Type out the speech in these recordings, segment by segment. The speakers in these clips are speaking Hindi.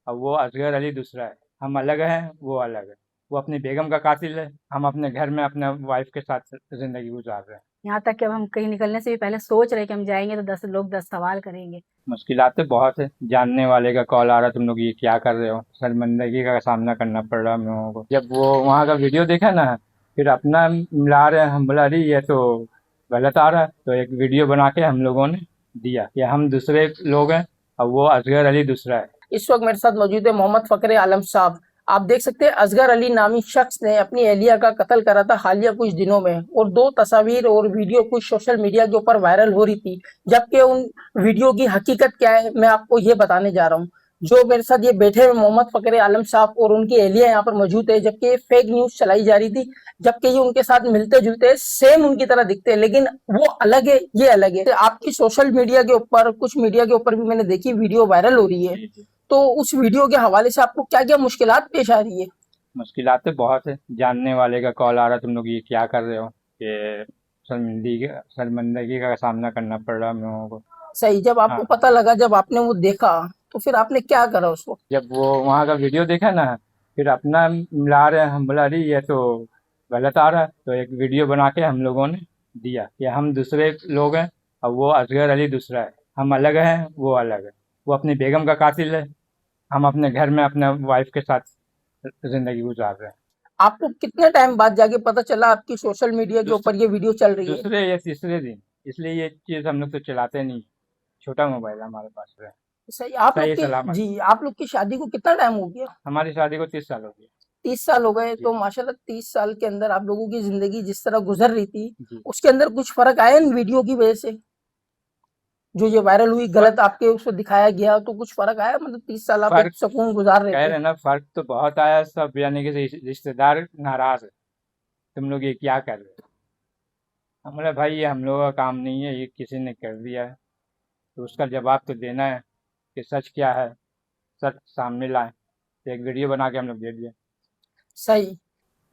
अब वो असगर अली दूसरा है। हम अलग हैं, वो अलग है। वो अपनी बेगम का कातिल है, हम अपने घर में अपने वाइफ के साथ जिंदगी गुजार रहे हैं। यहाँ तक कि अब हम कहीं निकलने से भी पहले सोच रहे हैं कि हम जाएंगे तो 10 सवाल करेंगे। मुश्किलातें बहुत है। जानने वाले का कॉल आ रहा, तुम लोग ये क्या कर रहे हो, शर्मिंदगी का सामना करना पड़ रहा हम लोगों को। जब वो वहाँ का वीडियो देखा ना, फिर अपना मिला रहे हैं, हम बोला अरे ये तो गलत आ रहा है। तो एक वीडियो बना के हम लोगों ने दिया कि हम दूसरे लोग हैं, अब वो असगर अली दूसरा है। इस वक्त मेरे साथ मौजूद है मोहम्मद फखरे आलम साहब। आप देख सकते हैं असगर अली नामी शख्स ने अपनी एहलिया का कत्ल करा था हालिया कुछ दिनों में, और दो तस्वीर और वीडियो कुछ सोशल मीडिया के ऊपर वायरल हो रही थी। जबकि उन वीडियो की हकीकत क्या है मैं आपको ये बताने जा रहा हूँ। जो मेरे साथ ये बैठे हुए मोहम्मद फखरे आलम साहब और उनकी एहलिया यहाँ पर मौजूद है, जबकि फेक न्यूज चलाई जा रही थी। जबकि ये उनके साथ मिलते जुलते हैं, सेम उनकी तरह दिखते हैं, लेकिन वो अलग है, ये अलग है। आपकी सोशल मीडिया के ऊपर, कुछ मीडिया के ऊपर भी मैंने देखी वीडियो वायरल हो रही है। तो उस वीडियो के हवाले से आपको क्या क्या मुश्किलात पेश आ रही है? मुश्किलातें बहुत है। जानने वाले का कॉल आ रहा, तुम लोग ये क्या कर रहे हो, कि शर्मिंदगी का सामना करना पड़ रहा हम लोगों को। सही, जब आपको हाँ, पता लगा, जब आपने वो देखा, तो फिर आपने क्या करा उस वक्त? जब वो वहाँ का वीडियो देखा ना, फिर अपना मिला रहे हैं, हम बोला अरे ये तो गलत आ रहा है। तो एक वीडियो बना के हम लोगों ने दिया कि हम दूसरे लोग हैं, अब वो असगर अली दूसरा है। हम अलग हैं, वो अलग है। वो अपनी बेगम का कातिल है, हम अपने घर में अपने वाइफ के साथ जिंदगी गुजार रहे हैं। आपको कितने टाइम बाद जाके पता चला आपकी सोशल मीडिया के दूसरे ऊपर ये वीडियो चल रही है? दूसरे या तीसरे दिन। इसलिए ये चीज़ हम लोग तो चलाते नहीं। छोटा मोबाइल है हमारे पास है। सही, आप लोग सही की सलामत। जी, आप लोग की शादी को कितना टाइम हो गया? हमारी शादी को 30 साल हो गया। 30 साल हो गए। जी। तो माशाल्लाह 30 साल के अंदर आप लोगों की जिंदगी जिस तरह गुजर रही थी, जी। उसके अंदर कुछ फर्क आया इन वीडियो की वजह से? जो ये वायरल हुई, गलत आपके उसको दिखाया गया, तो कुछ फर्क आया? मतलब 30 साल आप एक फर्क सुकून गुजार रहे कह थे। रहे ना, फर्क तो बहुत आया। सब यानी कि रिश्तेदार नाराज है, तुम लोग ये क्या कर रहे हो। हम बोले भाई ये हम लोगों का काम नहीं है, ये किसी ने कर दिया है, तो उसका जवाब तो देना है कि सच क्या है। सच सामने लाए, तो एक वीडियो बना के हम लोग दे दिया। सही।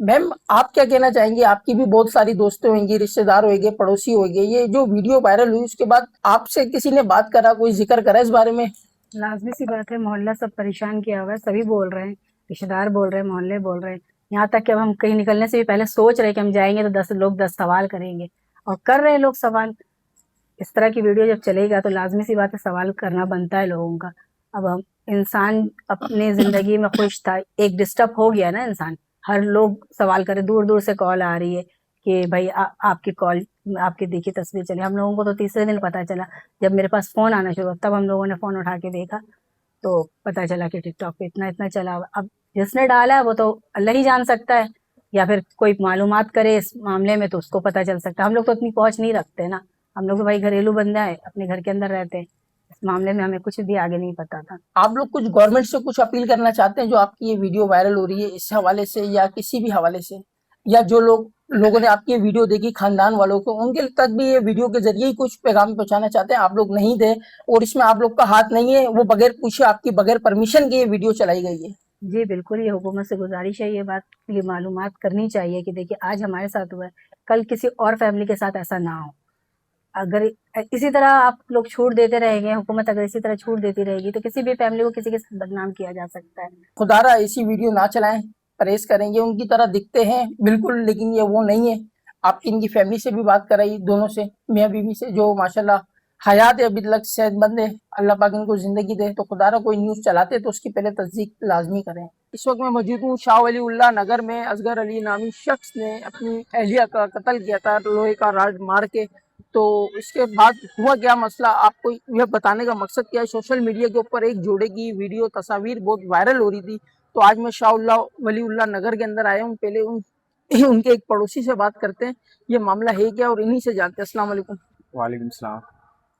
मैम, आप क्या कहना चाहेंगी? आपकी भी बहुत सारी दोस्तें होंगी, रिश्तेदार होंगे, पड़ोसी होंगे। ये जो वीडियो वायरल हुई उसके बाद आपसे किसी ने बात करा, कोई जिक्र करा इस बारे में? लाज़मी सी बात है, मोहल्ला सब परेशान किया हुआ है, सभी बोल रहे हैं, रिश्तेदार बोल रहे हैं, मोहल्ले बोल रहे हैं। यहाँ तक कि अब हम कहीं निकलने से भी पहले सोच रहे हैं कि हम जाएँगे तो 10 सवाल करेंगे, और कर रहे हैं लोग सवाल। इस तरह की वीडियो जब चलेगा तो लाज़मी सी बात है, सवाल करना बनता है लोगों का। अब हम इंसान अपनी ज़िंदगी में खुश था, एक डिस्टर्ब हो गया ना इंसान, हर लोग सवाल कर रहे, दूर-दूर से कॉल आ रही है कि भाई आपकी कॉल, आपकी देखी तस्वीर चली। हम लोगों को तो तीसरे दिन पता चला, जब मेरे पास फ़ोन आना शुरू हुआ, तब हम लोगों ने फ़ोन उठा के देखा, तो पता चला कि टिकटॉक पे इतना-इतना चला हुआ। अब जिसने डाला है वो तो अल्लाह ही जान सकता है, या फिर कोई मालूमात करे इस मामले में तो उसको पता चल सकता है। हम लोग तो इतनी पहुँच नहीं रखते ना, हम लोग तो भाई घरेलू बंदा है, अपने घर के अंदर रहते हैं। इस मामले में हमें कुछ भी आगे नहीं पता था। आप लोग कुछ गवर्नमेंट से कुछ अपील करना चाहते हैं, जो आपकी ये वीडियो वायरल हो रही है इस हवाले से, या किसी भी हवाले से? या जो लोगों ने आपकी ये वीडियो देखी, खानदान वालों को, उनके तक भी ये वीडियो के जरिए ही कुछ पैगाम पहुंचाना चाहते हैं? आप लोग नहीं थे और इसमें आप लोग का हाथ नहीं है, वो बगैर पूछे, आपकी बगैर परमिशन के ये वीडियो चलाई गई है। जी, बिल्कुल, ये हुकूमत से गुज़ारिश है, ये बात, ये मालूमात करनी चाहिए कि देखिए आज हमारे साथ हुआ है, कल किसी और फैमिली के साथ ऐसा ना हो। अगर इसी तरह आप लोग छूट देते रहेंगे, हुकूमत अगर इसी तरह छूट देती रहेगी, तो किसी भी फैमिली को किसी के साथ बदनाम किया जा सकता है। खुदारा ऐसी वीडियो ना चलाएं, परहेज करेंगे। उनकी तरह दिखते हैं बिल्कुल, लेकिन ये वो नहीं है। आप इनकी फैमिली से भी बात कराई, दोनों से, मियाँ बीवी से, जो माशाल्लाह हयात है, अभी तक सेहतमंद है, अल्लाह पाक इनको जिंदगी दे। तो खुदारा कोई न्यूज़ चलाते तो उसकी पहले तस्दीक लाजमी करें। इस वक्त मैं मौजूद हूँ शाह वली उल्लाह नगर में। असगर अली नामी शख्स ने अपनी अहलिया का कत्ल किया था लोहे का राड मार के। तो इसके बाद हुआ क्या मसला, आपको यह बताने का मकसद क्या है? सोशल मीडिया के ऊपर एक जोड़े की वीडियो, तस्वीर बहुत वायरल हो रही थी। तो आज मैं शाह वलीउल्लाह नगर के अंदर आया हूँ। पहले उनके एक पड़ोसी से बात करते हैं, ये मामला है क्या, और इन्हीं से जानते हैं। अस्सलाम वालेकुम। वालेकुम सलाम।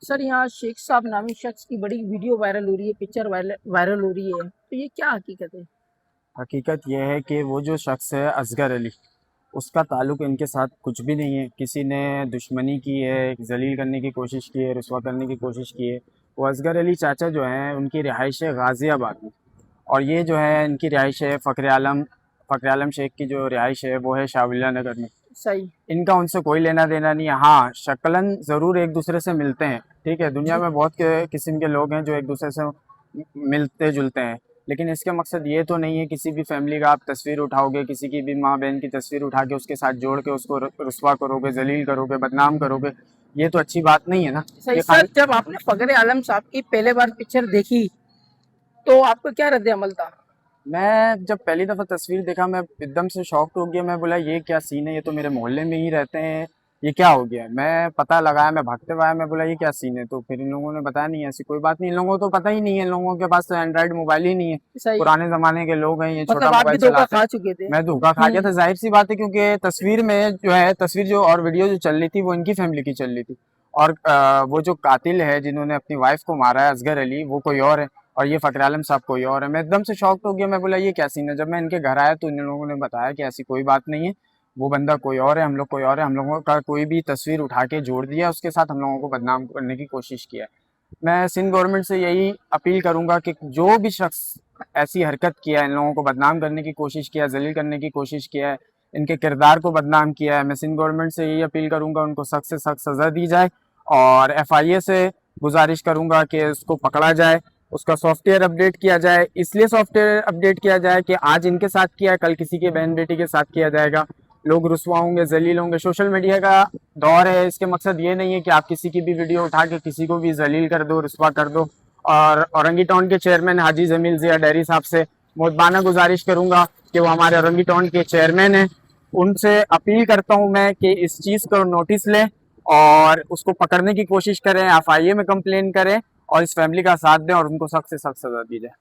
सर, यहाँ शेख साहब नामी शख्स की बड़ी वीडियो वायरल हो रही है, पिक्चर वायरल हो रही है, तो ये क्या हकीकत है? हकीकत यह है कि वो जो शख्स है असगर अली, उसका ताल्लुक़ इनके साथ कुछ भी नहीं है। किसी ने दुश्मनी की है, ज़लील करने की कोशिश की है, रुसवा करने की कोशिश की है। वो असगर अली चाचा जो हैं उनकी रिहाइश है गाज़ियाबाद में, और ये जो है इनकी रिहाइश है फ़ख्र आलम शेख की जो रिहाइश है वो है शाहवलिया नगर में। सही। इनका उनसे कोई लेना देना नहीं है। हाँ, शक्लन ज़रूर एक दूसरे से मिलते हैं, ठीक है। दुनिया जी। में बहुत किस्म के लोग हैं जो एक दूसरे से मिलते जुलते हैं, लेकिन इसका मकसद ये तो नहीं है किसी भी फैमिली का आप तस्वीर उठाओगे, किसी की भी माँ बहन की तस्वीर उठा के उसके साथ जोड़ के उसको रुस्वा करोगे, जलील करोगे, बदनाम करोगे, ये तो अच्छी बात नहीं है ना। ये सर जब आपने फखरे आलम साहब की पहले बार पिक्चर देखी तो आपको क्या रद्द अमल था? मैं जब पहली दफ़ा तस्वीर देखा मैं एकदम से शॉक्ड हो गया। मैं बोला ये क्या सीन है, ये तो मेरे मोहल्ले में ही रहते हैं, ये क्या हो गया। मैं पता लगाया, मैं भागते हुए आया, मैं बोला ये क्या सीन है। तो फिर इन लोगों ने बताया नहीं ऐसी कोई बात नहीं, इन लोगों को तो पता ही नहीं है, इन लोगों के पास तो एंड्रॉइड मोबाइल ही नहीं है, सही पुराने ज़माने के लोग हैं, ये छोटा मतलब आप भी मोबाइल धोखा चलाते हैं। खा चुके थे। मैं धोखा खा गया था, जाहिर सी बात है, क्योंकि तस्वीर में जो है, तस्वीर जो और वीडियो जो चल रही थी वो इनकी फैमिली की चल रही थी, और वो जो कातिल है जिन्होंने अपनी वाइफ को मारा है, असगर अली, वो कोई और है, और ये फखरे आलम साहब कोई और है। मैं एकदम से शॉक्ड हो गया। मैं बोला ये क्या सीन है। जब मैं इनके घर आया तो इन लोगों ने बताया कि ऐसी कोई बात नहीं है, वो बंदा कोई और है, हम लोग कोई और है, हम लोगों का कोई भी तस्वीर उठा के जोड़ दिया उसके साथ, हम लोगों को बदनाम करने की कोशिश किया है। मैं सिंध गवर्नमेंट से यही अपील करूंगा कि जो भी शख्स ऐसी हरकत किया है, इन लोगों को बदनाम करने की कोशिश किया है, जलील करने की कोशिश किया है, इनके किरदार को बदनाम किया है, मैं सिंध गवर्नमेंट से यही अपील करूंगा उनको सख्त से सख्त सज़ा दी जाए, और FIA से गुजारिश करूंगा कि उसको पकड़ा जाए, उसका सॉफ्टवेयर अपडेट किया जाए। इसलिए सॉफ्टवेयर अपडेट किया जाए कि आज इनके साथ किया है, कल किसी के बहन बेटी के साथ किया जाएगा, लोग रुस्वा होंगे, जलील होंगे। सोशल मीडिया का दौर है, इसके मकसद ये नहीं है कि आप किसी की भी वीडियो उठा के किसी को भी जलील कर दो, रुस्वा कर दो। और औरंगी टाउन के चेयरमैन हाजी जमील जिया डेयरी साहब से मुतबाना गुजारिश करूंगा कि वो हमारे औरंगी टाउन के चेयरमैन हैं, उनसे अपील करता हूं मैं कि इस चीज़ को नोटिस लें और उसको पकड़ने की कोशिश करें, FIA में कंप्लेन करें और इस फैमिली का साथ दें और उनको सख्त से सख्त सजा दी जाए।